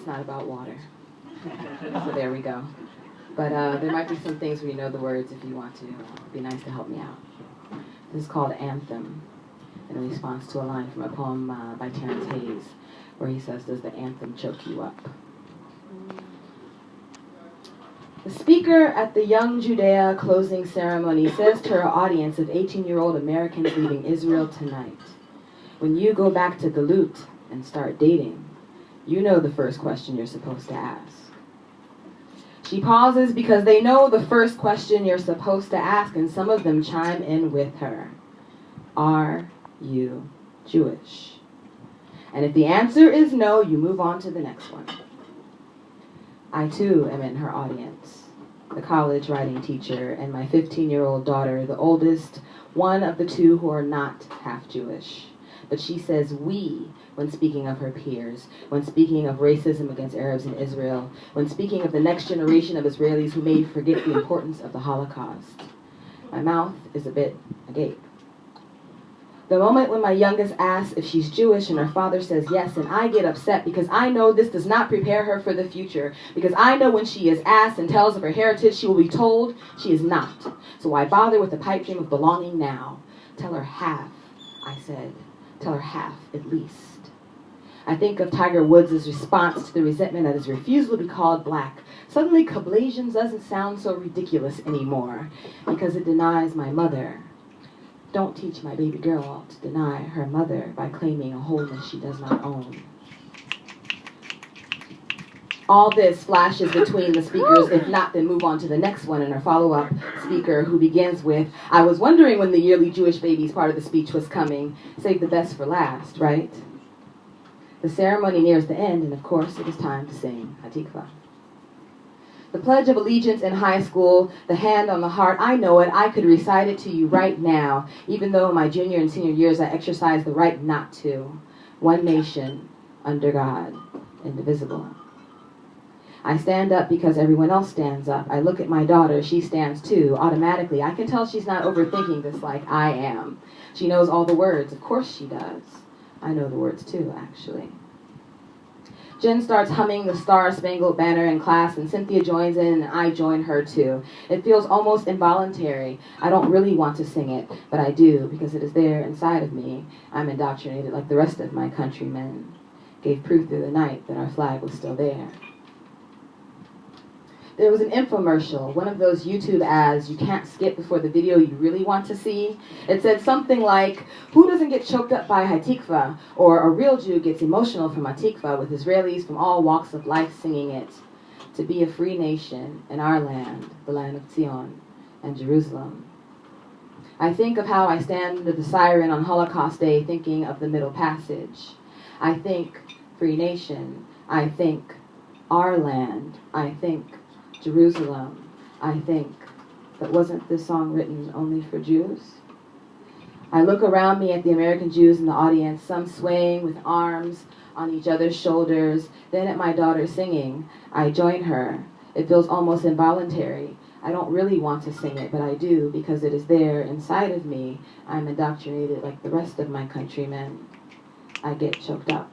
it's not about water. So there we go. But there might be some things where you know the words if you want to. It'd be nice to help me out. This is called Anthem, in response to a line from a poem by Terrence Hayes, where he says, "Does the anthem choke you up?" The speaker at the Young Judea closing ceremony says to her audience of 18-year-old Americans leaving Israel tonight, when you go back to Galut and start dating, you know the first question you're supposed to ask. She pauses because they know the first question you're supposed to ask, and some of them chime in with her. Are you Jewish? And if the answer is no, you move on to the next one. I too am in her audience, the college writing teacher, and my 15-year-old daughter, the oldest, one of the two who are not half Jewish. But she says we when speaking of her peers, when speaking of racism against Arabs in Israel, when speaking of the next generation of Israelis who may forget the importance of the Holocaust. My mouth is a bit agape. The moment when my youngest asks if she's Jewish and her father says yes, and I get upset because I know this does not prepare her for the future, because I know when she is asked and tells of her heritage, she will be told she is not. So why bother with the pipe dream of belonging now? Tell her half, I said. Tell her half, at least. I think of Tiger Woods' response to the resentment at his refusal to be called black. Suddenly, Caucasian doesn't sound so ridiculous anymore, because it denies my mother. Don't teach my baby girl to deny her mother by claiming a wholeness she does not own. All this flashes between the speakers. If not, then move on to the next one, and her follow-up speaker, who begins with, "I was wondering when the yearly Jewish babies part of the speech was coming. Save the best for last, right?" The ceremony nears the end, and of course, it is time to sing Hatikva. The Pledge of Allegiance in high school, the hand on the heart, I know it. I could recite it to you right now, even though in my junior and senior years I exercised the right not to. One nation, under God, indivisible. I stand up because everyone else stands up. I look at my daughter. She stands too, automatically. I can tell she's not overthinking this like I am. She knows all the words. Of course she does. I know the words too, actually. Jen starts humming the Star-Spangled Banner in class, and Cynthia joins in, and I join her too. It feels almost involuntary. I don't really want to sing it, but I do, because it is there inside of me. I'm indoctrinated like the rest of my countrymen. Gave proof through the night that our flag was still there. There was an infomercial, one of those YouTube ads you can't skip before the video you really want to see. It said something like, "Who doesn't get choked up by Hatikva?" Or "A real Jew gets emotional from Hatikva," with Israelis from all walks of life singing it. To be a free nation in our land, the land of Zion and Jerusalem. I think of how I stand under the siren on Holocaust Day thinking of the Middle Passage. I think free nation. I think our land. I think Jerusalem. I think, but wasn't this song written only for Jews? I look around me at the American Jews in the audience, some swaying with arms on each other's shoulders, then at my daughter singing. I join her. It feels almost involuntary. I don't really want to sing it, but I do, because it is there inside of me. I'm indoctrinated like the rest of my countrymen. I get choked up.